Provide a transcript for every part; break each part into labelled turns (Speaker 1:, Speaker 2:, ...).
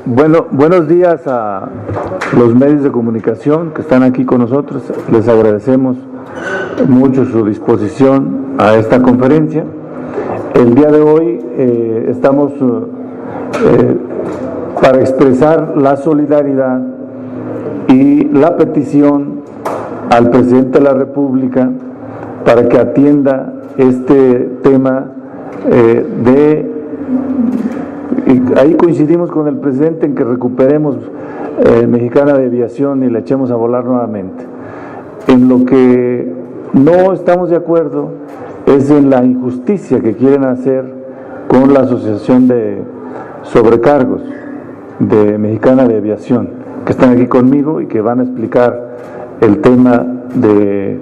Speaker 1: Bueno, buenos días a los medios de comunicación que están aquí con nosotros. Les agradecemos mucho su disposición a esta conferencia. El día de hoy estamos para expresar la solidaridad y la petición al presidente de la República para que atienda este tema y ahí coincidimos con el presidente en que recuperemos Mexicana de Aviación y la echemos a volar nuevamente. En lo que no estamos de acuerdo es en la injusticia que quieren hacer con la Asociación de Sobrecargos de Mexicana de Aviación, que están aquí conmigo y que van a explicar el tema de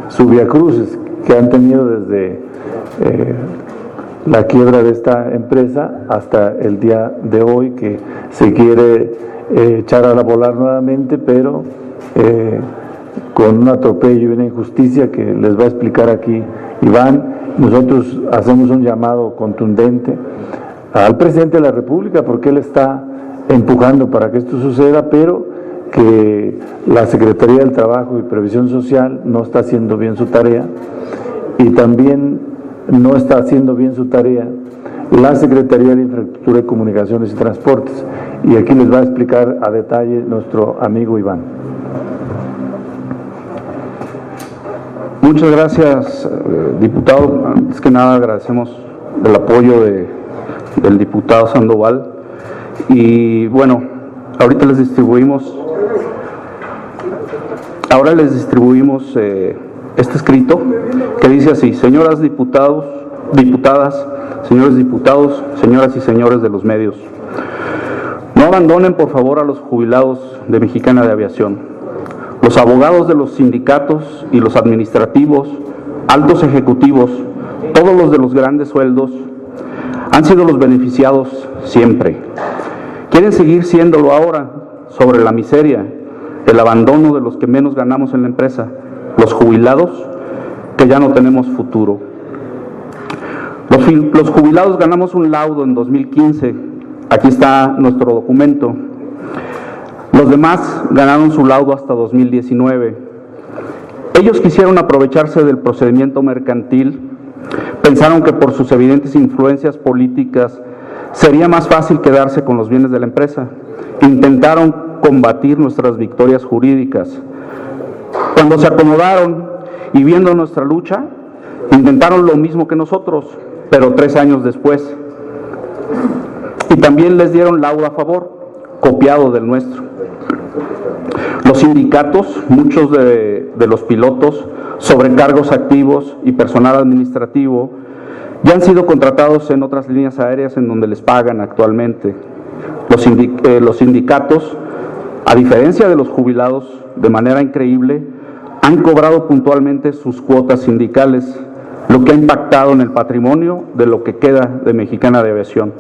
Speaker 1: su viacrucis que han tenido desde la quiebra de esta empresa hasta el día de hoy, que se quiere echar a volar nuevamente, pero con un atropello y una injusticia que les va a explicar aquí Iván. Nosotros hacemos un llamado contundente al presidente de la República porque él está empujando para que esto suceda, pero que la Secretaría del Trabajo y Previsión Social no está haciendo bien su tarea, y también no está haciendo bien su tarea la Secretaría de Infraestructura y Comunicaciones y Transportes, y aquí les va a explicar a detalle nuestro amigo Iván.
Speaker 2: Muchas gracias, diputado. Antes que nada agradecemos el apoyo del diputado Sandoval, y bueno, ahora les distribuimos este escrito que dice así: señoras diputadas, señores diputados, señoras y señores de los medios, no abandonen por favor a los jubilados de Mexicana de Aviación. Los abogados de los sindicatos y los administrativos, altos ejecutivos, todos los de los grandes sueldos, han sido los beneficiados siempre. Quieren seguir siéndolo ahora sobre la miseria, el abandono de los que menos ganamos en la empresa, los jubilados que ya no tenemos futuro. Los jubilados ganamos un laudo en 2015, aquí está nuestro documento. Los demás ganaron su laudo hasta 2019. Ellos quisieron aprovecharse del procedimiento mercantil, pensaron que por sus evidentes influencias políticas sería más fácil quedarse con los bienes de la empresa. Intentaron combatir nuestras victorias jurídicas. Cuando se acomodaron y viendo nuestra lucha, intentaron lo mismo que nosotros, pero 3 años después. Y también les dieron laudo a favor, copiado del nuestro. Los sindicatos, muchos de los pilotos, sobrecargos activos y personal administrativo, ya han sido contratados en otras líneas aéreas en donde les pagan actualmente. Los sindicatos, a diferencia de los jubilados, de manera increíble, han cobrado puntualmente sus cuotas sindicales, lo que ha impactado en el patrimonio de lo que queda de Mexicana de Aviación.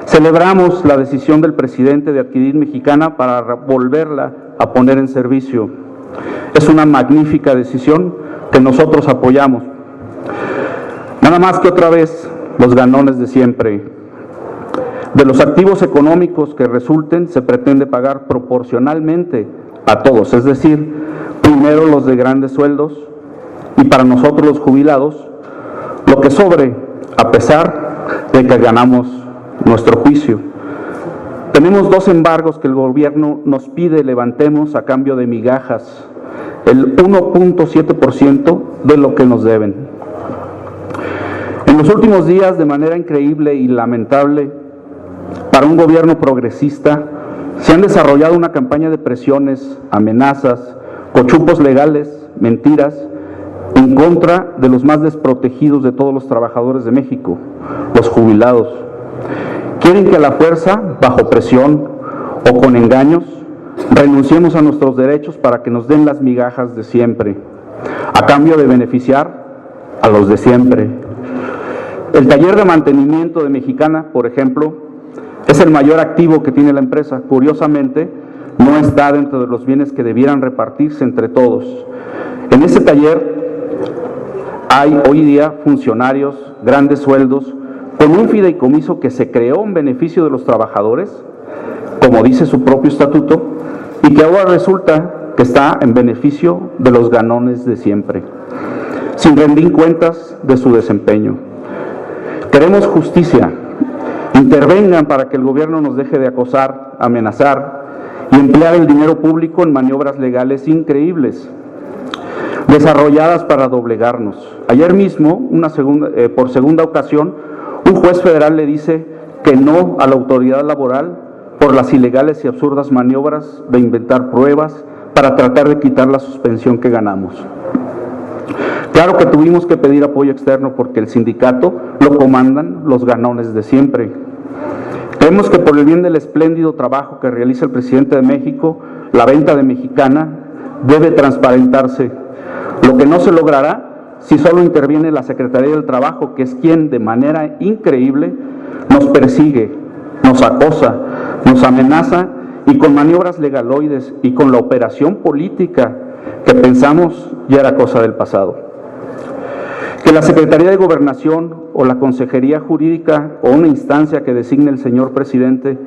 Speaker 2: Celebramos la decisión del presidente de adquirir Mexicana para volverla a poner en servicio. Es una magnífica decisión que nosotros apoyamos. Nada más que otra vez los ganones de siempre. De los activos económicos que resulten se pretende pagar proporcionalmente a todos, es decir, primero los de grandes sueldos y para nosotros los jubilados lo que sobre, a pesar de que ganamos nuestro juicio. Tenemos 2 embargos que el gobierno nos pide levantemos a cambio de migajas, el 1.7% de lo que nos deben. En los últimos días, de manera increíble y lamentable para un gobierno progresista, se han desarrollado una campaña de presiones, amenazas, cochupos legales, mentiras, en contra de los más desprotegidos de todos los trabajadores de México, los jubilados. Quieren que a la fuerza, bajo presión o con engaños, renunciemos a nuestros derechos para que nos den las migajas de siempre, a cambio de beneficiar a los de siempre. El taller de mantenimiento de Mexicana, por ejemplo, es el mayor activo que tiene la empresa. Curiosamente, no está dentro de los bienes que debieran repartirse entre todos. En ese taller hay hoy día funcionarios, grandes sueldos, con un fideicomiso que se creó en beneficio de los trabajadores, como dice su propio estatuto, y que ahora resulta que está en beneficio de los ganones de siempre, sin rendir cuentas de su desempeño. Queremos justicia. Intervengan para que el gobierno nos deje de acosar, amenazar y emplear el dinero público en maniobras legales increíbles, desarrolladas para doblegarnos. Ayer mismo, por segunda ocasión, un juez federal le dice que no a la autoridad laboral por las ilegales y absurdas maniobras de inventar pruebas para tratar de quitar la suspensión que ganamos. Claro que tuvimos que pedir apoyo externo porque el sindicato lo comandan los ganones de siempre. Creemos que por el bien del espléndido trabajo que realiza el presidente de México, la venta de Mexicana debe transparentarse, lo que no se logrará si solo interviene la Secretaría del Trabajo, que es quien de manera increíble nos persigue, nos acosa, nos amenaza y con maniobras legaloides y con la operación política que pensamos ya era cosa del pasado. Que la Secretaría de Gobernación o la Consejería Jurídica o una instancia que designe el señor presidente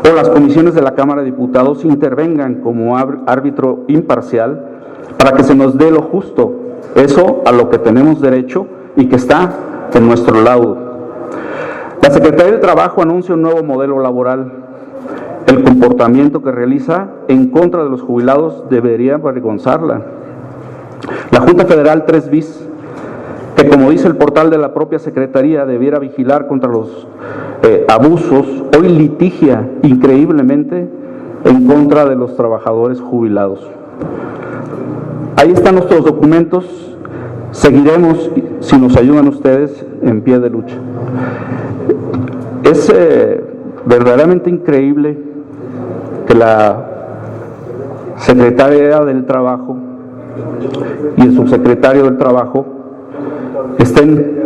Speaker 2: o las comisiones de la Cámara de Diputados intervengan como árbitro imparcial para que se nos dé lo justo, eso a lo que tenemos derecho y que está en nuestro laudo. La Secretaría del Trabajo anuncia un nuevo modelo laboral. El comportamiento que realiza en contra de los jubilados debería avergonzarla. La Junta Federal 3 bis, que como dice el portal de la propia Secretaría, debiera vigilar contra los abusos, hoy litigia increíblemente en contra de los trabajadores jubilados. Ahí están nuestros documentos, seguiremos, si nos ayudan ustedes, en pie de lucha. Es verdaderamente increíble que la Secretaría del Trabajo y el subsecretario del Trabajo estén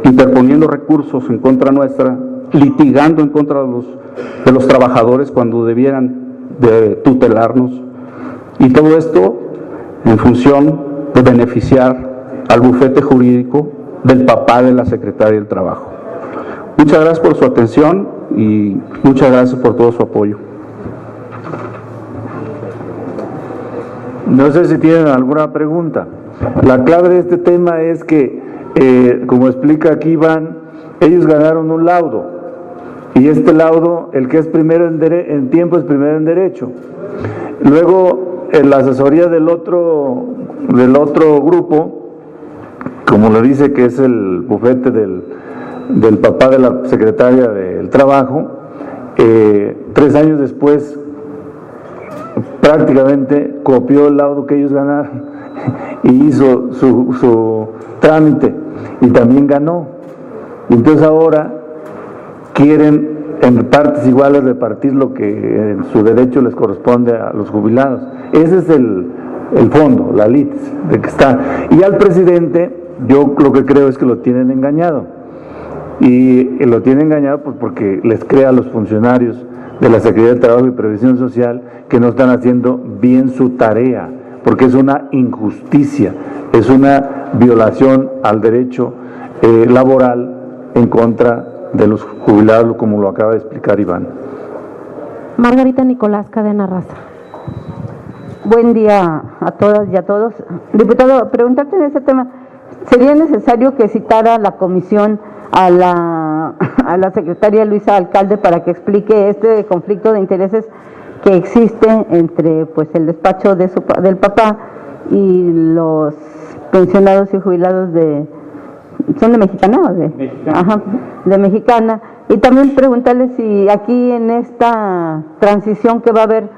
Speaker 2: interponiendo recursos en contra nuestra, litigando en contra de los trabajadores cuando debieran de tutelarnos, y todo esto en función de beneficiar al bufete jurídico del papá de la Secretaría del Trabajo. Muchas gracias por su atención y muchas gracias por todo su apoyo.
Speaker 1: No sé si tienen alguna pregunta. La clave de este tema es que, como explica aquí Iván, ellos ganaron un laudo, y este laudo, el que es primero en tiempo es primero en derecho. Luego, en la asesoría del otro grupo, como lo dice que es el bufete del papá de la Secretaria del Trabajo, 3 años después prácticamente copió el laudo que ellos ganaron y hizo su trámite y también ganó. Y entonces ahora quieren en partes iguales repartir lo que en su derecho les corresponde a los jubilados. Ese es el fondo, la litis de que está. Y al presidente, yo lo que creo es que lo tienen engañado. Y lo tienen engañado pues porque les crea a los funcionarios de la Secretaría de Trabajo y Previsión Social que no están haciendo bien su tarea, porque es una injusticia, es una violación al derecho laboral en contra de los jubilados, como lo acaba de explicar Iván.
Speaker 3: Margarita Nicolás, Cadena Raza.
Speaker 4: Buen día a todas y a todos. Diputado, preguntarte en este tema, ¿sería necesario que citara la comisión a la secretaria Luisa Alcalde para que explique este conflicto de intereses que existe entre pues el despacho del papá y los pensionados y jubilados son de Mexicana o de Mexicana? Ajá, de Mexicana? Y también preguntarle si aquí en esta transición que va a haber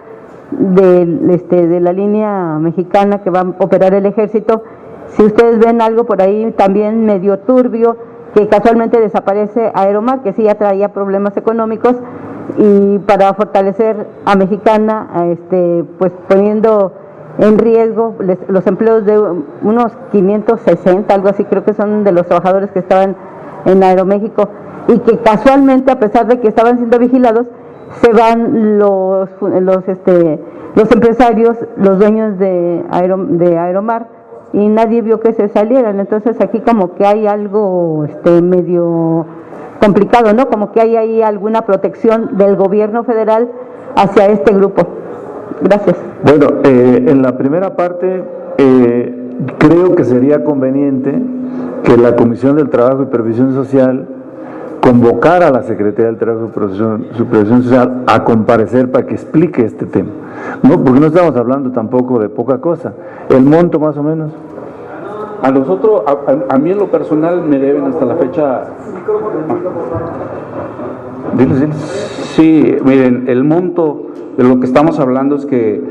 Speaker 4: de la línea mexicana que va a operar el ejército, si ustedes ven algo por ahí también medio turbio, que casualmente desaparece Aeromar, que sí ya traía problemas económicos, y para fortalecer a Mexicana, pues poniendo en riesgo los empleos de unos 560, algo así, creo que son de los trabajadores que estaban en Aeroméxico, y que casualmente, a pesar de que estaban siendo vigilados, se van los empresarios, los dueños de Aeromar, y nadie vio que se salieran. Entonces aquí como que hay algo medio complicado, ¿no? Como que hay ahí alguna protección del gobierno federal hacia este grupo. Gracias.
Speaker 1: Bueno, en la primera parte creo que sería conveniente que la Comisión del Trabajo y Previsión Social convocara a la Secretaría del Trabajo y Previsión Social a comparecer para que explique este tema. No, porque no estamos hablando tampoco de poca cosa. El monto más o menos.
Speaker 2: A nosotros, a mí en lo personal me deben hasta la fecha.
Speaker 1: Diles.
Speaker 2: Sí, miren, el monto de lo que estamos hablando es que,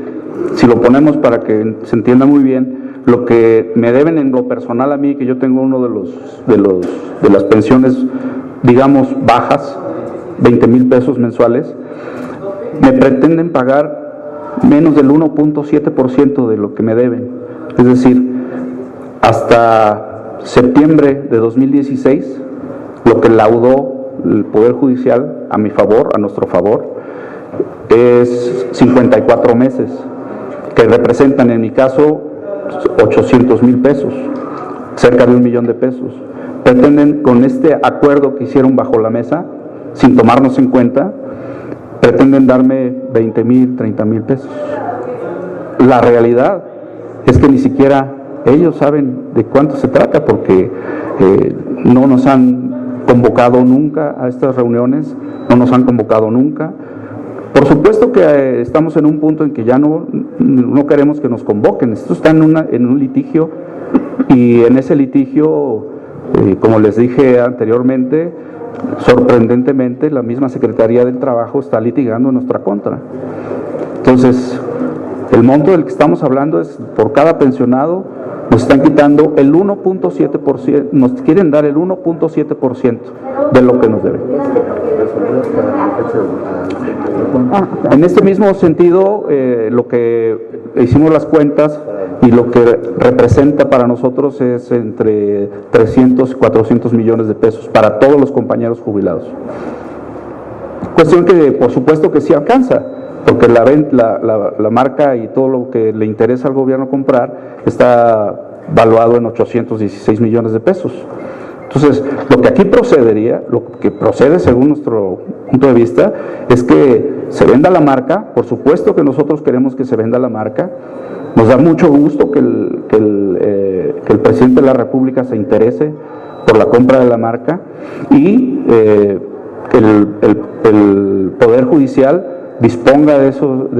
Speaker 2: si lo ponemos para que se entienda muy bien, lo que me deben en lo personal a mí, que yo tengo uno de las pensiones, digamos, bajas, 20,000 pesos mensuales, me pretenden pagar menos del 1.7% de lo que me deben. Es decir, hasta septiembre de 2016, lo que laudó el Poder Judicial a mi favor, a nuestro favor, es 54 meses, que representan en mi caso 800,000 pesos, cerca de 1,000,000 de pesos. Pretenden, con este acuerdo que hicieron bajo la mesa, sin tomarnos en cuenta, pretenden darme 20,000, 30,000 pesos. La realidad es que ni siquiera ellos saben de cuánto se trata, porque no nos han convocado nunca a estas reuniones, no nos han convocado nunca. Por supuesto que estamos en un punto en que ya no queremos que nos convoquen. Esto está en un litigio, y en ese litigio, como les dije anteriormente, sorprendentemente la misma Secretaría del Trabajo está litigando en nuestra contra. Entonces, el monto del que estamos hablando es por cada pensionado. Nos están quitando el 1.7%, nos quieren dar el 1.7% de lo que nos deben. En este mismo sentido, lo que hicimos las cuentas y lo que representa para nosotros es entre 300 y 400 millones de pesos para todos los compañeros jubilados. Cuestión que por supuesto que sí alcanza, porque la marca y todo lo que le interesa al gobierno comprar está valuado en 816 millones de pesos. Entonces, lo que aquí procedería, lo que procede según nuestro punto de vista, es que se venda la marca. Por supuesto que nosotros queremos que se venda la marca. Nos da mucho gusto que el presidente de la República se interese por la compra de la marca, y que el Poder Judicial disponga de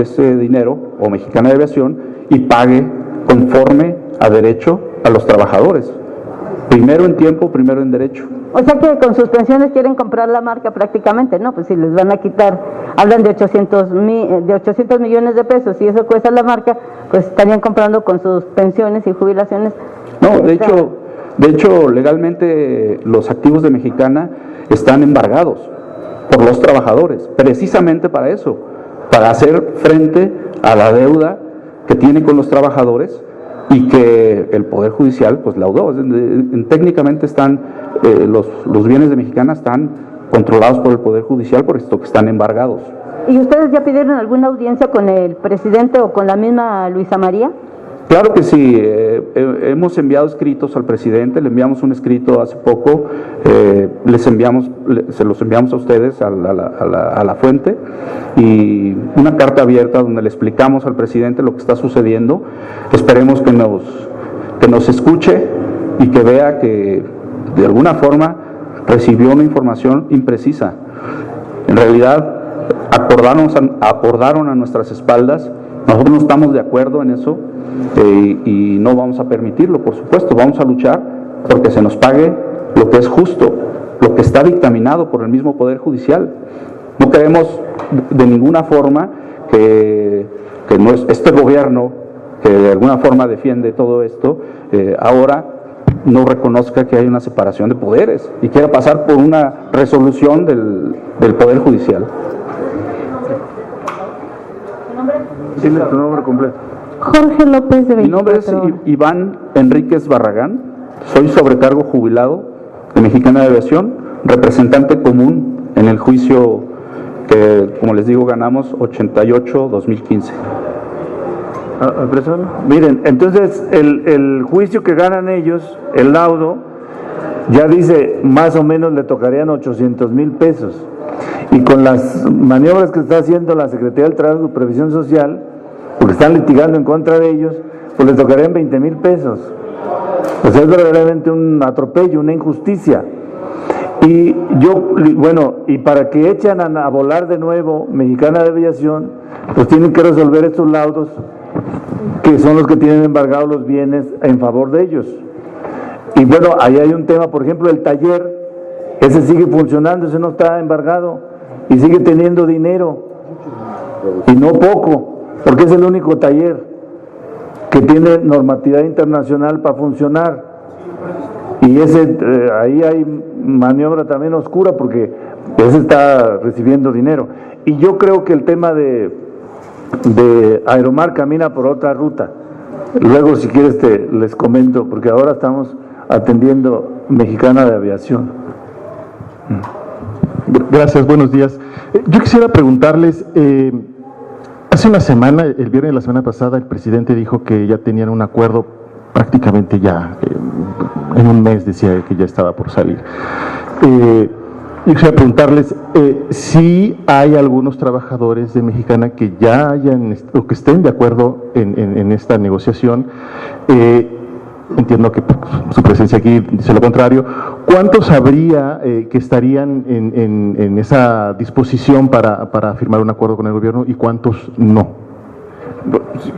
Speaker 2: ese dinero, o Mexicana de Aviación, y pague conforme a derecho a los trabajadores. Primero en tiempo, primero en derecho.
Speaker 4: O sea que con sus pensiones quieren comprar la marca prácticamente, ¿no? Pues si les van a quitar, hablan de 800 millones de pesos, y eso cuesta la marca, pues estarían comprando con sus pensiones y jubilaciones.
Speaker 2: No, de hecho, legalmente los activos de Mexicana están embargados por los trabajadores, precisamente para eso, para hacer frente a la deuda que tiene con los trabajadores, y que el Poder Judicial pues laudó. Técnicamente están los bienes de Mexicana están controlados por el Poder Judicial, por esto que están embargados.
Speaker 4: ¿Y ustedes ya pidieron alguna audiencia con el presidente o con la misma Luisa María?
Speaker 2: Claro que sí, hemos enviado escritos al presidente, le enviamos un escrito hace poco, se los enviamos a ustedes, a la fuente, y una carta abierta donde le explicamos al presidente lo que está sucediendo. Esperemos que nos escuche y que vea que de alguna forma recibió una información imprecisa. En realidad acordaron a nuestras espaldas. Nosotros no estamos de acuerdo en eso, y no vamos a permitirlo, por supuesto. Vamos a luchar porque se nos pague lo que es justo, lo que está dictaminado por el mismo Poder Judicial. No queremos de ninguna forma que este gobierno, que de alguna forma defiende todo esto, ahora no reconozca que hay una separación de poderes y quiera pasar por una resolución del Poder Judicial.
Speaker 1: Dile tu nombre completo.
Speaker 3: Jorge López, de 24
Speaker 2: Mi nombre es Iván Enríquez Barragán, soy sobrecargo jubilado de Mexicana de Aviación, representante común en el juicio que, como les digo, ganamos 88-2015.
Speaker 1: Miren, entonces el juicio que ganan ellos, el laudo, ya dice más o menos le tocarían 800,000 pesos. Y con las maniobras que está haciendo la Secretaría del Trabajo y Previsión Social, porque están litigando en contra de ellos, pues les tocarían 20,000 pesos. O sea, es verdaderamente un atropello, una injusticia. Y y para que echen a volar de nuevo Mexicana de Aviación, pues tienen que resolver estos laudos, que son los que tienen embargados los bienes en favor de ellos. Y bueno, ahí hay un tema, por ejemplo, el taller, ese sigue funcionando, ese no está embargado, y sigue teniendo dinero, y no poco, porque es el único taller que tiene normatividad internacional para funcionar. Y ese ahí hay maniobra también oscura, porque ese está recibiendo dinero. Y yo creo que el tema de Aeromar camina por otra ruta. Luego, si quieres, les comento, porque ahora estamos atendiendo Mexicana de Aviación.
Speaker 5: Gracias, buenos días. Yo quisiera preguntarles, hace una semana, el viernes de la semana pasada, el presidente dijo que ya tenían un acuerdo prácticamente ya, en un mes decía que ya estaba por salir. Yo quisiera preguntarles si hay algunos trabajadores de Mexicana que ya hayan, o que estén de acuerdo en esta negociación. Entiendo que su presencia aquí dice lo contrario. ¿Cuántos habría que estarían en esa disposición para firmar un acuerdo con el gobierno y cuántos no?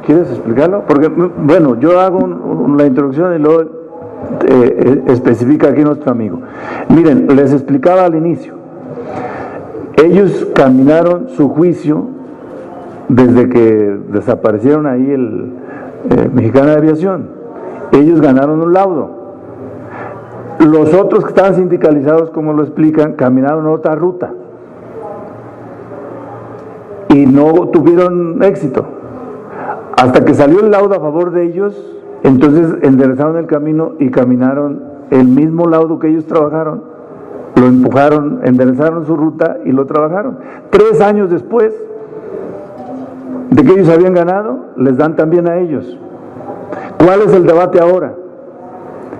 Speaker 1: ¿Quieres explicarlo? Porque, bueno, yo hago la introducción y luego especifica aquí nuestro amigo. Miren, les explicaba al inicio. Ellos caminaron su juicio desde que desaparecieron ahí el Mexicana de Aviación. Ellos ganaron un laudo. Los otros que estaban sindicalizados, como lo explican, caminaron otra ruta y no tuvieron éxito. Hasta que salió el laudo a favor de ellos, entonces enderezaron el camino y caminaron el mismo laudo que ellos trabajaron, lo empujaron, enderezaron su ruta y lo trabajaron. 3 años después de que ellos habían ganado, les dan también a ellos. ¿Cuál es el debate ahora?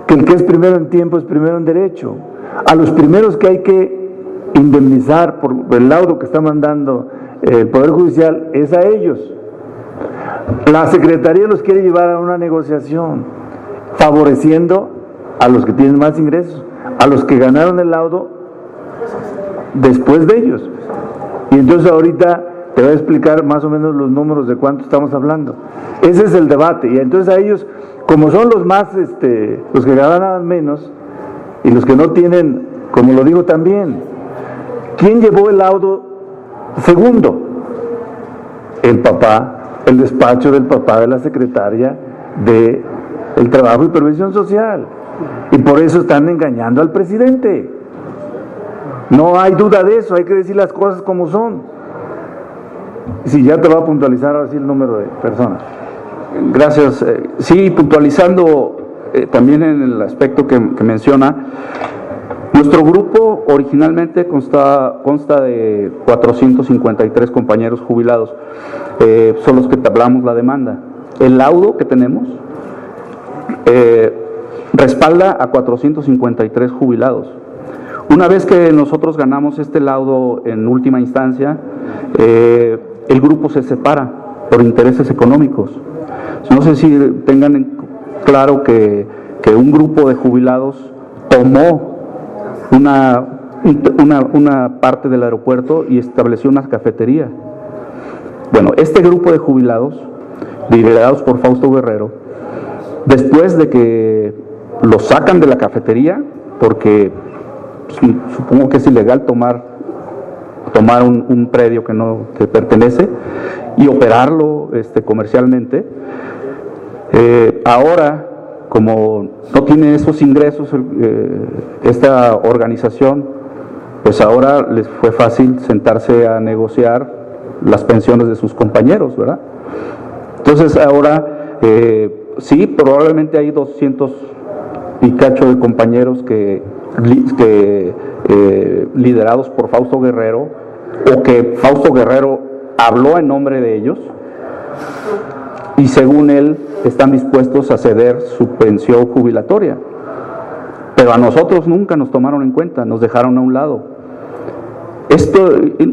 Speaker 1: Que el que es primero en tiempo es primero en derecho. A los primeros que hay que indemnizar por el laudo que está mandando el Poder Judicial es a ellos. La Secretaría los quiere llevar a una negociación, favoreciendo a los que tienen más ingresos, a los que ganaron el laudo después de ellos. Y entonces ahorita te voy a explicar más o menos los números de cuánto estamos hablando. Ese es el debate. Y entonces a ellos, como son los más, los que ganan menos y los que no tienen, como lo digo también, ¿quién llevó el laudo segundo? El papá, el despacho del papá de la secretaria de el Trabajo y Previsión Social. Y por eso están engañando al presidente. No hay duda de eso, hay que decir las cosas como son. Si ya te va a puntualizar ahora sí el número de personas.
Speaker 2: Gracias. Sí, puntualizando también en el aspecto que menciona, nuestro grupo originalmente consta de 453 compañeros jubilados, son los que tablamos la demanda. El laudo que tenemos respalda a 453 jubilados. Una vez que nosotros ganamos este laudo en última instancia, el grupo se separa por intereses económicos. No sé si tengan claro que un grupo de jubilados tomó una parte del aeropuerto y estableció una cafetería. Bueno, este grupo de jubilados, liderados por Fausto Guerrero, después de que lo sacan de la cafetería, porque supongo que es ilegal tomar un predio que no te pertenece y operarlo comercialmente, ahora, como no tiene esos ingresos esta organización, pues ahora les fue fácil sentarse a negociar las pensiones de sus compañeros, ¿verdad? Entonces ahora sí, probablemente hay 200 y cacho de compañeros que liderados por Fausto Guerrero, o que Fausto Guerrero habló en nombre de ellos, y según él están dispuestos a ceder su pensión jubilatoria. Pero a nosotros nunca nos tomaron en cuenta, nos dejaron a un lado.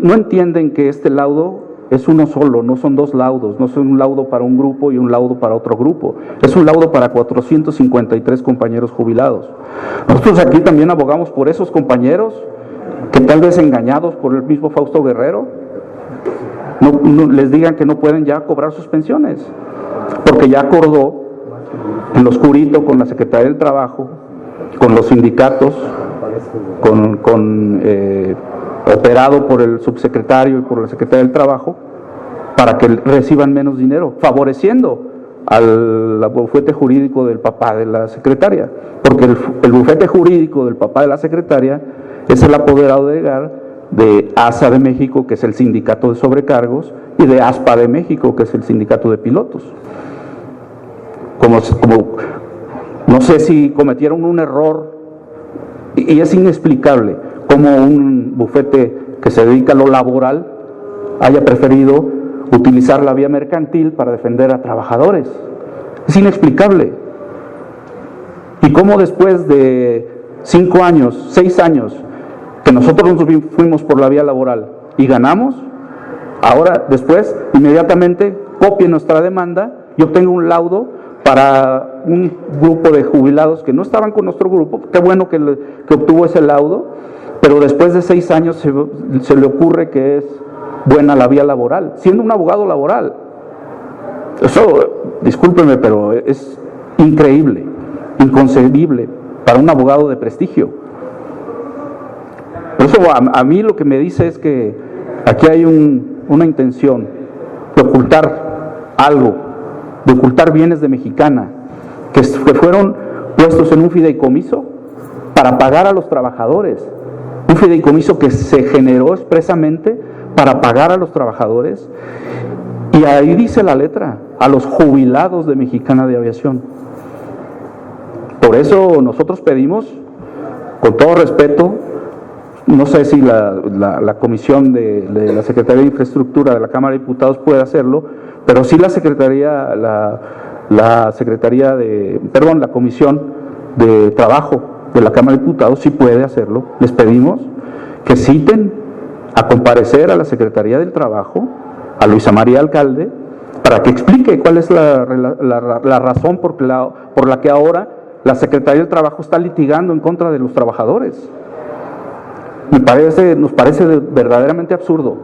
Speaker 2: No entienden que este laudo es uno solo, no son dos laudos, no son un laudo para un grupo y un laudo para otro grupo, es un laudo para 453 compañeros jubilados. Nosotros aquí también abogamos por esos compañeros que tal vez engañados por el mismo Fausto Guerrero, no les digan que no pueden ya cobrar sus pensiones, porque ya acordó en lo oscurito con la Secretaría del Trabajo, con los sindicatos, operado por el subsecretario y por la Secretaría del Trabajo, para que reciban menos dinero, favoreciendo al bufete jurídico del papá de la secretaria, porque el bufete jurídico del papá de la secretaria es el apoderado de ASA de México, que es el sindicato de sobrecargos, y de ASPA de México, que es el sindicato de pilotos. Como no sé si cometieron un error, y es inexplicable cómo un bufete que se dedica a lo laboral haya preferido utilizar la vía mercantil para defender a trabajadores. Es inexplicable. Y cómo después de 5 años, 6 años, que nosotros nos fuimos por la vía laboral y ganamos, ahora después inmediatamente copien nuestra demanda y obtengo un laudo para un grupo de jubilados que no estaban con nuestro grupo. Qué bueno que obtuvo ese laudo, pero después de 6 años se le ocurre que es buena la vía laboral, siendo un abogado laboral. Eso, discúlpenme, pero es increíble, inconcebible para un abogado de prestigio. Por eso a mí lo que me dice es que aquí hay una intención de ocultar algo, de ocultar bienes de Mexicana, que fueron puestos en un fideicomiso para pagar a los trabajadores, un fideicomiso que se generó expresamente para pagar a los trabajadores, y ahí dice la letra, a los jubilados de Mexicana de Aviación. Por eso nosotros pedimos, con todo respeto, no sé si la comisión de la Secretaría de Infraestructura de la Cámara de Diputados puede hacerlo, pero sí la Comisión de Trabajo de la Cámara de Diputados sí puede hacerlo. Les pedimos que citen a comparecer a la Secretaría del Trabajo, a Luisa María Alcalde, para que explique cuál es la razón por la que ahora la Secretaría del Trabajo está litigando en contra de los trabajadores. Nos parece verdaderamente absurdo.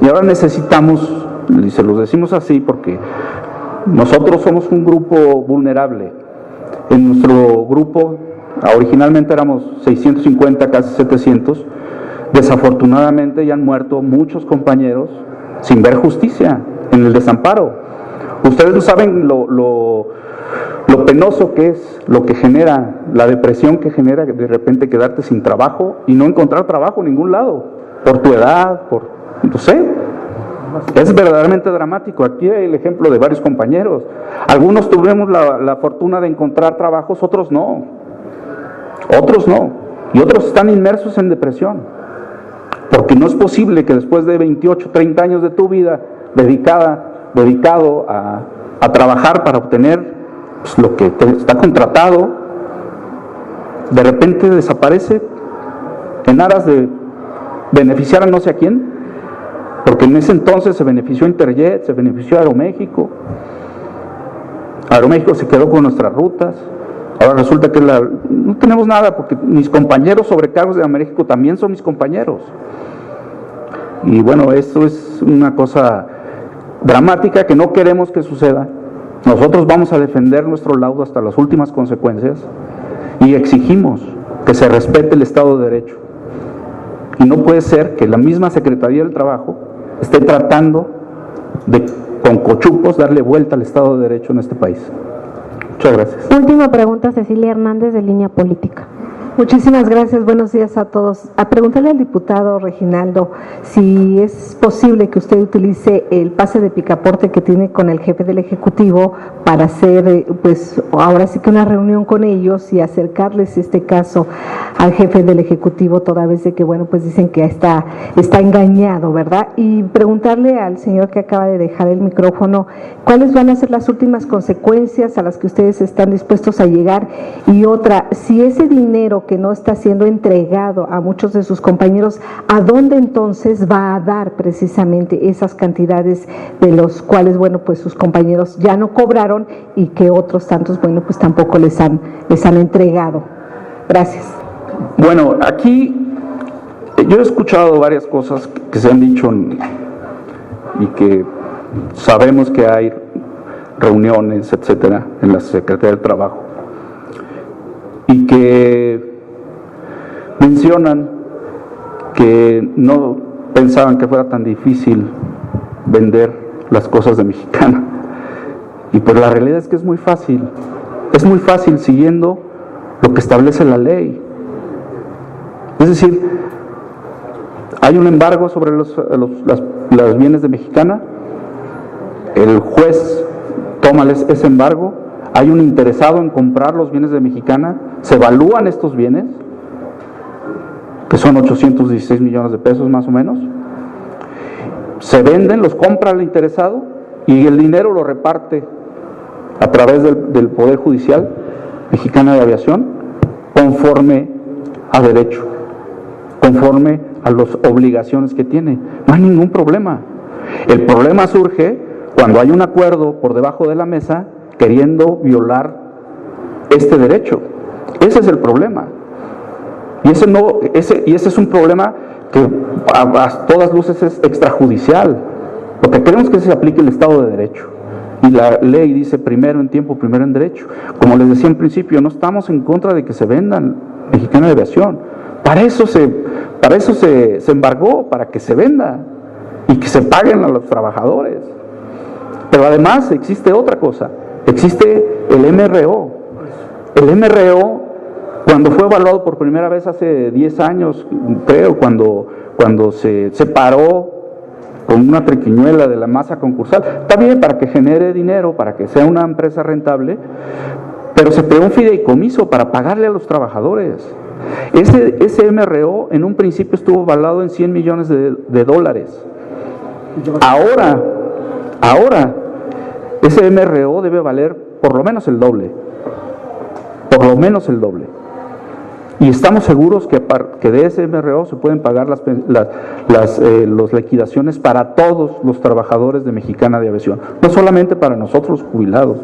Speaker 2: Y ahora necesitamos, y se los decimos así porque nosotros somos un grupo vulnerable. En nuestro grupo, originalmente éramos 650, casi 700, desafortunadamente ya han muerto muchos compañeros sin ver justicia, en el desamparo. Ustedes no saben lo penoso que es, lo que genera, la depresión que genera de repente quedarte sin trabajo y no encontrar trabajo en ningún lado, por tu edad, no sé. Es verdaderamente dramático. Aquí hay el ejemplo de varios compañeros. Algunos tuvimos la fortuna de encontrar trabajos, otros no. Y otros están inmersos en depresión. Porque no es posible que después de 28, 30 años de tu vida dedicado a trabajar para obtener lo que te está contratado, de repente desaparece en aras de beneficiar a no sé a quién, porque en ese entonces se benefició Interjet, se benefició Aeroméxico se quedó con nuestras rutas. Ahora resulta que no tenemos nada, porque mis compañeros sobrecargos de Aeroméxico también son mis compañeros. Y bueno, esto es una cosa dramática que no queremos que suceda. Nosotros vamos a defender nuestro laudo hasta las últimas consecuencias y exigimos que se respete el Estado de Derecho. Y no puede ser que la misma Secretaría del Trabajo esté tratando de, con cochupos, darle vuelta al Estado de Derecho en este país. Muchas gracias.
Speaker 3: Última pregunta, Cecilia Hernández, de Línea Política.
Speaker 6: Muchísimas gracias, buenos días a todos. A preguntarle al diputado Reginaldo si es posible que usted utilice el pase de picaporte que tiene con el jefe del Ejecutivo para hacer, pues ahora sí que una reunión con ellos y acercarles este caso al jefe del Ejecutivo, toda vez de que, bueno, pues dicen que está engañado, ¿verdad? Y preguntarle al señor que acaba de dejar el micrófono, ¿cuáles van a ser las últimas consecuencias a las que ustedes están dispuestos a llegar? Y otra, si ese dinero que no está siendo entregado a muchos de sus compañeros, ¿a dónde entonces va a dar precisamente esas cantidades de los cuales, bueno, pues sus compañeros ya no cobraron y que otros tantos, bueno, pues tampoco les han entregado? Gracias.
Speaker 2: Bueno, aquí yo he escuchado varias cosas que se han dicho y que sabemos que hay reuniones, etcétera, en la Secretaría del Trabajo, y que mencionan que no pensaban que fuera tan difícil vender las cosas de Mexicana. Y pues la realidad es que es muy fácil siguiendo lo que establece la ley. Es decir, hay un embargo sobre los bienes de Mexicana, el juez toma ese embargo, hay un interesado en comprar los bienes de Mexicana, se evalúan estos bienes, que son 816 millones de pesos más o menos, se venden, los compra el interesado y el dinero lo reparte a través del Poder Judicial Mexicana de Aviación conforme a derecho, conforme a las obligaciones que tiene. No hay ningún problema. El problema surge cuando hay un acuerdo por debajo de la mesa queriendo violar este derecho. Ese es el problema. Y ese es un problema que a todas luces es extrajudicial. Lo que queremos es que se aplique el Estado de Derecho. Y la ley dice primero en tiempo, primero en derecho. Como les decía en principio, no estamos en contra de que se vendan Mexicana de Aviación. Para eso se embargó, para que se venda y que se paguen a los trabajadores. Pero además existe otra cosa, existe el MRO. El MRO, cuando fue evaluado por primera vez hace 10 años, creo, cuando se separó con una triquiñuela de la masa concursal, está bien para que genere dinero, para que sea una empresa rentable, pero se creó un fideicomiso para pagarle a los trabajadores. Ese MRO en un principio estuvo avalado en 100 millones de dólares. Ahora, ese MRO debe valer por lo menos el doble. Por lo menos el doble. Y estamos seguros que de ese MRO se pueden pagar las liquidaciones para todos los trabajadores de Mexicana de Aviación. No solamente para nosotros los jubilados.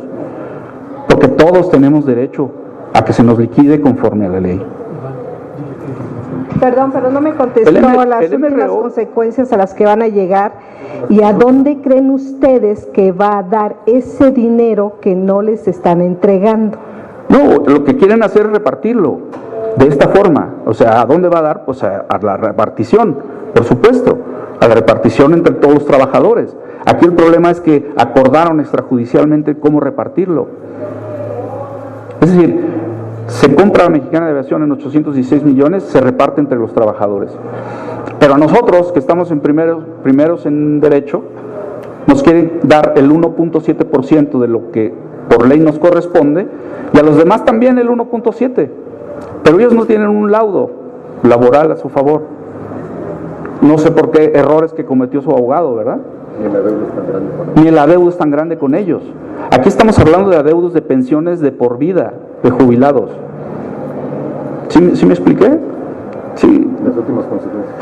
Speaker 2: Porque todos tenemos derecho a que se nos liquide conforme a la ley.
Speaker 6: Perdón, pero no me contestó las últimas consecuencias a las que van a llegar y a dónde creen ustedes que va a dar ese dinero que no les están entregando.
Speaker 2: No, lo que quieren hacer es repartirlo de esta forma. O sea, ¿a dónde va a dar? Pues a la repartición, por supuesto, a la repartición entre todos los trabajadores. Aquí el problema es que acordaron extrajudicialmente cómo repartirlo. Es decir, se compra la Mexicana de Aviación en 816 millones, se reparte entre los trabajadores. Pero a nosotros, que estamos en primeros en derecho, nos quieren dar el 1.7% de lo que por ley nos corresponde, y a los demás también el 1.7%. Pero ellos no tienen un laudo laboral a su favor. No sé por qué errores que cometió su abogado, ¿verdad? Ni el adeudo es tan grande con ellos. Aquí estamos hablando de adeudos de pensiones de por vida, de jubilados. ¿Sí me expliqué? Sí.
Speaker 5: Las últimas consecuencias.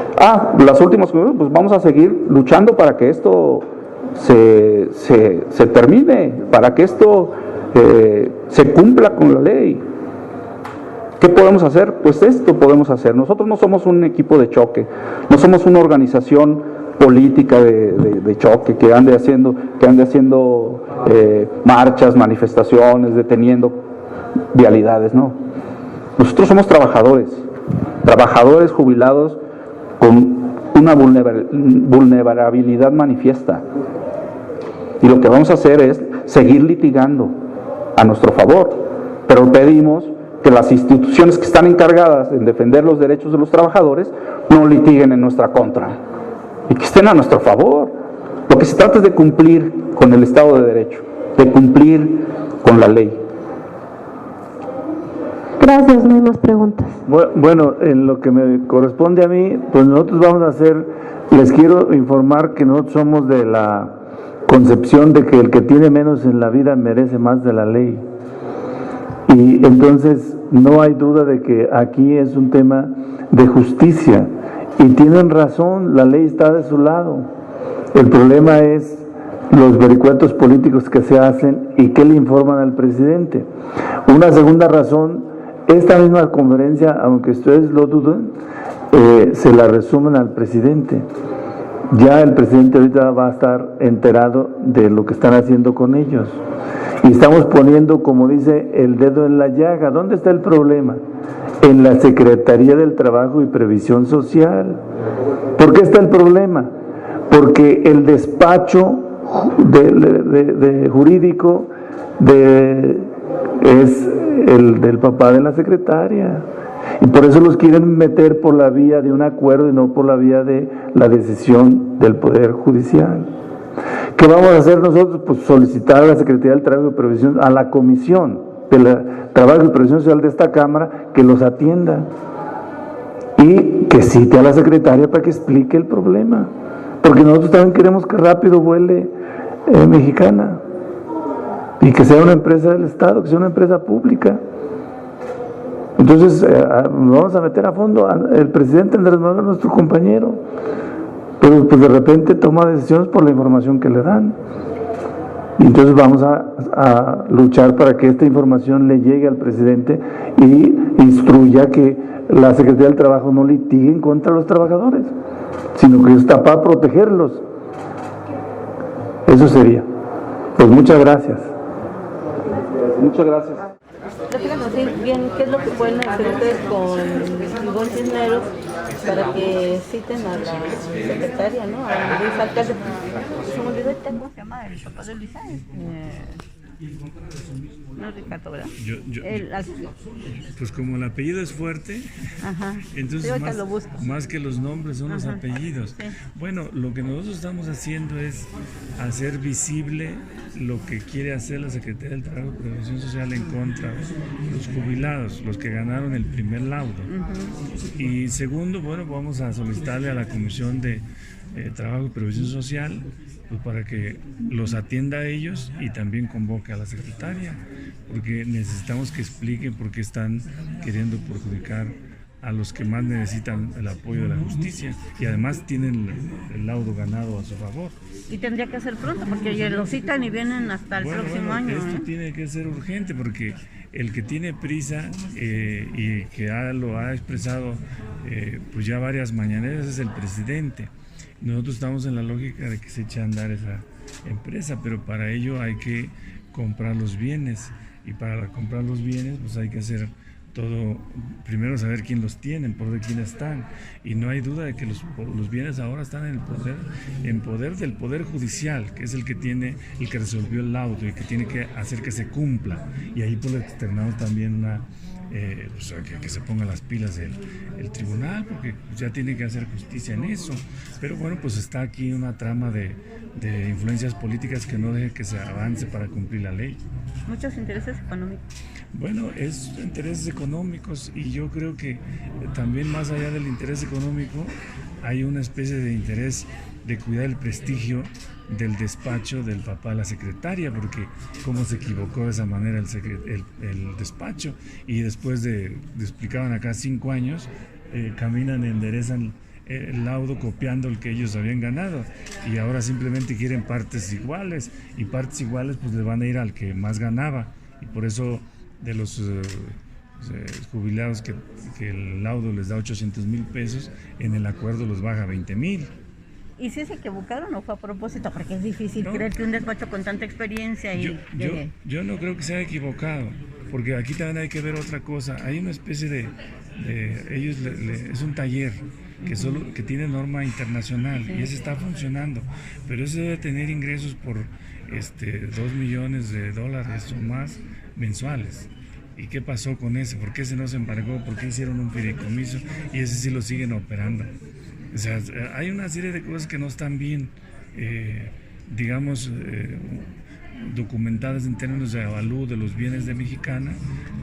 Speaker 2: Las últimas consecuencias, pues vamos a seguir luchando para que esto se termine, para que esto se cumpla con la ley. ¿Qué podemos hacer? Pues esto podemos hacer. Nosotros no somos un equipo de choque, no somos una organización política de choque que ande haciendo marchas, manifestaciones, deteniendo vialidades, no. Nosotros somos trabajadores jubilados con una vulnerabilidad manifiesta. Y lo que vamos a hacer es seguir litigando a nuestro favor, pero pedimos que las instituciones que están encargadas en defender los derechos de los trabajadores no litiguen en nuestra contra y que estén a nuestro favor. Lo que se trata es de cumplir con el Estado de Derecho, de cumplir con la ley.
Speaker 3: Gracias, no hay más preguntas.
Speaker 1: Bueno, en lo que me corresponde a mí, pues nosotros vamos a hacer, les quiero informar que nosotros somos de la concepción de que el que tiene menos en la vida merece más de la ley. Y entonces no hay duda de que aquí es un tema de justicia. Y tienen razón, la ley está de su lado. El problema es los vericuetos políticos que se hacen y que le informan al presidente. Una segunda razón, esta misma conferencia, aunque ustedes lo duden, se la resumen al presidente. Ya el presidente ahorita va a estar enterado de lo que están haciendo con ellos. Y estamos poniendo, como dice, el dedo en la llaga. ¿Dónde está el problema? En la Secretaría del Trabajo y Previsión Social. ¿Por qué está el problema? Porque el despacho de jurídico es el del papá de la secretaria. Y por eso los quieren meter por la vía de un acuerdo y no por la vía de la decisión del Poder Judicial. ¿Qué vamos a hacer nosotros? Pues solicitar a la Secretaría del Trabajo y Previsión, a la Comisión del Trabajo y Previsión Social de esta Cámara, que los atienda y que cite a la secretaria para que explique el problema. Porque nosotros también queremos que rápido vuele Mexicana y que sea una empresa del Estado, que sea una empresa pública. Entonces vamos a meter a fondo. El presidente Andrés Manuel, nuestro compañero, pero pues de repente toma decisiones por la información que le dan. Y entonces vamos a luchar para que esta información le llegue al presidente y instruya que la Secretaría del Trabajo no litigue contra los trabajadores, sino que está para protegerlos. Eso sería. Pues muchas gracias.
Speaker 2: Muchas gracias.
Speaker 7: Bien, ¿qué es lo que pueden hacer ustedes con Ivonne Cisneros para que citen a la secretaria, ¿no? A Luis Alcalde. Se me olvidó ahorita cómo se llama el papá de Luisa. No, Ricardo, ¿verdad?
Speaker 8: Pues como el apellido es fuerte,
Speaker 7: ajá.
Speaker 8: Entonces
Speaker 7: Sí,
Speaker 8: más que los nombres son los
Speaker 7: ajá.
Speaker 8: apellidos.
Speaker 7: Sí.
Speaker 8: Bueno, lo que nosotros estamos haciendo es hacer visible lo que quiere hacer la Secretaría del Trabajo y Previsión Social en contra de los jubilados, los que ganaron el primer laudo. Y segundo, bueno, vamos a solicitarle a la Comisión de Trabajo y Previsión Social, pues para que los atienda a ellos y también convoque a la secretaria, porque necesitamos que expliquen por qué están queriendo perjudicar a los que más necesitan el apoyo de la justicia y además tienen el laudo ganado a su favor.
Speaker 7: Y tendría que ser pronto porque ya lo citan y vienen hasta el próximo año.
Speaker 8: Esto tiene que ser urgente porque el que tiene prisa y que lo ha expresado pues ya varias mañaneras es el presidente. Nosotros estamos en la lógica de que se eche a andar esa empresa, pero para ello hay que comprar los bienes y para comprar los bienes pues hay que hacer todo, primero saber quién los tiene, por de quién están, y no hay duda de que los bienes ahora están en poder del Poder Judicial, que es el que resolvió el laudo y que tiene que hacer que se cumpla, y ahí pues le externamos también que se ponga las pilas el tribunal, porque ya tiene que hacer justicia en eso. Pero bueno, pues está aquí una trama de influencias políticas que no deje que se avance para cumplir la ley.
Speaker 7: Muchos intereses económicos.
Speaker 8: Bueno, es intereses económicos, y yo creo que también más allá del interés económico hay una especie de interés de cuidar el prestigio del despacho del papá de la secretaria, porque cómo se equivocó de esa manera el despacho, y después de explicaban acá 5 años, caminan y enderezan el laudo copiando el que ellos habían ganado, y ahora simplemente quieren partes iguales, y partes iguales pues le van a ir al que más ganaba, y por eso de los jubilados que el laudo les da 800,000 pesos, en el acuerdo los baja 20,000.
Speaker 7: ¿Y si se equivocaron o fue a propósito? Porque es difícil creer que un despacho con tanta experiencia
Speaker 8: yo no creo que se haya equivocado, porque aquí también hay que ver otra cosa. Hay una especie de ellos es un taller que tiene norma internacional, y ese está funcionando, pero ese debe tener ingresos por $2 millones o más mensuales. ¿Y qué pasó con ese? ¿Por qué ese no se embargó? ¿Por qué hicieron un fideicomiso? Y ese sí lo siguen operando. O sea, hay una serie de cosas que no están bien, digamos, documentadas en términos de avalúo de los bienes de Mexicana,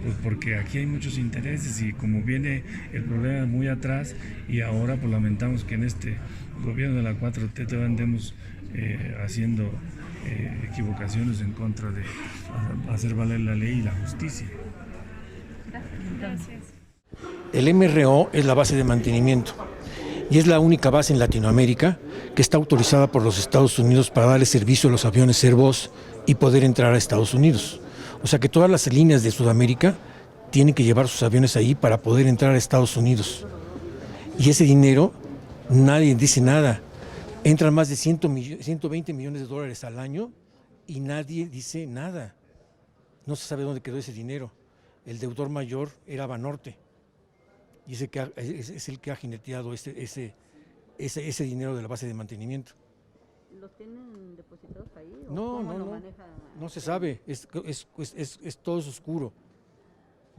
Speaker 8: pues porque aquí hay muchos intereses y como viene el problema muy atrás y ahora pues lamentamos que en este gobierno de la 4T todavía andemos haciendo equivocaciones en contra de hacer valer la ley y la justicia.
Speaker 7: Gracias.
Speaker 9: El MRO es la base de mantenimiento y es la única base en Latinoamérica que está autorizada por los Estados Unidos para darle servicio a los aviones Airbus y poder entrar a Estados Unidos. O sea que todas las líneas de Sudamérica tienen que llevar sus aviones ahí para poder entrar a Estados Unidos. Y ese dinero, nadie dice nada. Entran más de 120 millones de dólares al año y nadie dice nada. No se sabe dónde quedó ese dinero. El deudor mayor era Banorte y es el que ha jineteado ese dinero de la base de mantenimiento.
Speaker 4: ¿Los tienen depositados ahí?
Speaker 9: No se sabe, es todo oscuro.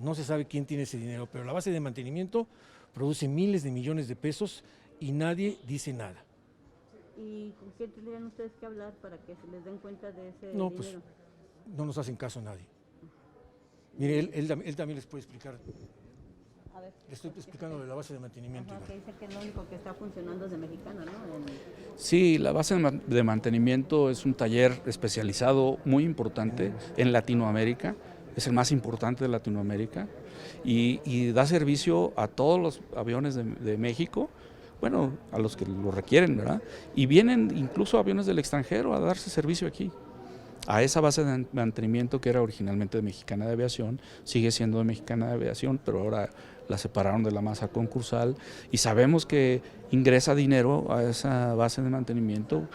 Speaker 9: No se sabe quién tiene ese dinero, pero la base de mantenimiento produce miles de millones de pesos y nadie dice nada.
Speaker 4: ¿Y con qué tendrían ustedes que hablar para que se les den cuenta de ese
Speaker 9: No,
Speaker 4: dinero?
Speaker 9: pues no nos hacen caso a nadie. Mire, él también les puede explicar.
Speaker 4: A ver.
Speaker 9: Le estoy explicando de la base de mantenimiento.
Speaker 4: Ajá, que dice que lo único que está funcionando es de Mexicana, ¿no?
Speaker 2: Sí, la base de mantenimiento es un taller especializado muy importante en Latinoamérica, es el más importante de Latinoamérica y da servicio a todos los aviones de México, bueno, a los que lo requieren, ¿verdad? Y vienen incluso aviones del extranjero a darse servicio aquí. A esa base de mantenimiento que era originalmente de Mexicana de Aviación, sigue siendo de Mexicana de Aviación, pero ahora la separaron de la masa concursal y sabemos que ingresa dinero a esa base de mantenimiento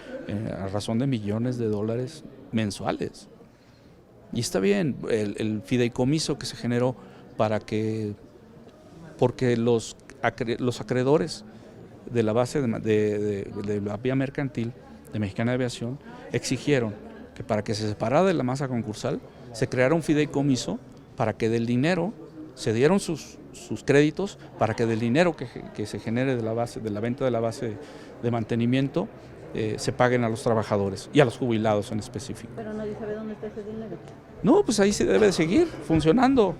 Speaker 2: a razón de millones de dólares mensuales. Y está bien, el fideicomiso que se generó porque los acreedores de la base de la vía mercantil de Mexicana de Aviación exigieron que para que se separara de la masa concursal se creara un fideicomiso para que del dinero se dieron sus créditos para que del dinero que se genere de la venta de la base de mantenimiento se paguen a los trabajadores y a los jubilados en específico.
Speaker 4: Pero nadie sabe dónde está ese dinero.
Speaker 2: No, pues ahí se debe de seguir funcionando.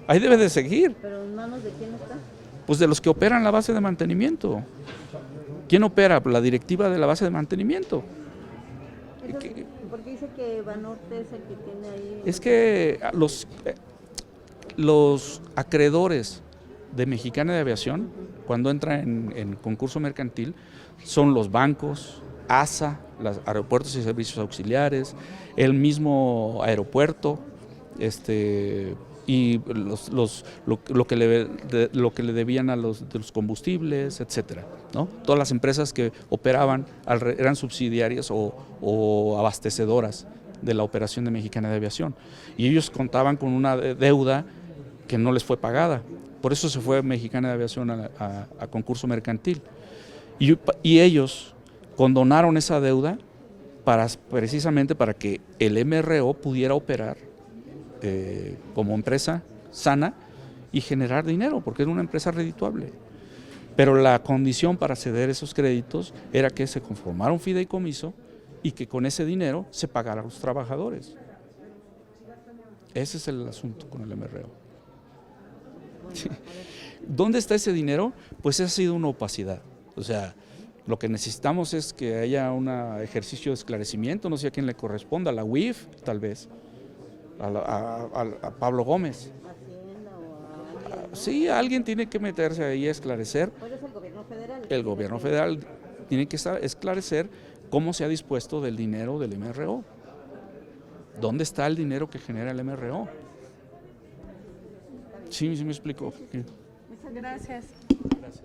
Speaker 2: Ahí debe de seguir.
Speaker 4: ¿Pero en manos de quién está?
Speaker 2: Pues de los que operan la base de mantenimiento. ¿Quién opera? La directiva de la base de mantenimiento.
Speaker 4: ¿Por qué dice que Banorte es el que tiene ahí?
Speaker 2: Es que los acreedores de Mexicana de Aviación, cuando entran en concurso mercantil, son los bancos, ASA, los aeropuertos y servicios auxiliares, el mismo aeropuerto, y lo que le debían a los combustibles, etcétera, ¿no? Todas las empresas que operaban eran subsidiarias o abastecedoras de la operación de Mexicana de Aviación. Y ellos contaban con una deuda que no les fue pagada. Por eso se fue Mexicana de Aviación a concurso mercantil. Y ellos condonaron esa deuda precisamente para que el MRO pudiera operar como empresa sana y generar dinero, porque era una empresa redituable. Pero la condición para ceder esos créditos era que se conformara un fideicomiso y que con ese dinero se pagara a los trabajadores. Ese es el asunto con el MRO. Sí. ¿Dónde está ese dinero? Pues ha sido una opacidad. O sea, lo que necesitamos es que haya un ejercicio de esclarecimiento, no sé a quién le corresponda, a la UIF tal vez, a Pablo Gómez. Sí, alguien tiene que meterse ahí a esclarecer.
Speaker 4: Pues es el gobierno federal.
Speaker 2: El gobierno federal tiene que esclarecer cómo se ha dispuesto del dinero del MRO. ¿Dónde está el dinero que genera el MRO? Sí me explico.
Speaker 7: Muchas gracias.
Speaker 2: Gracias.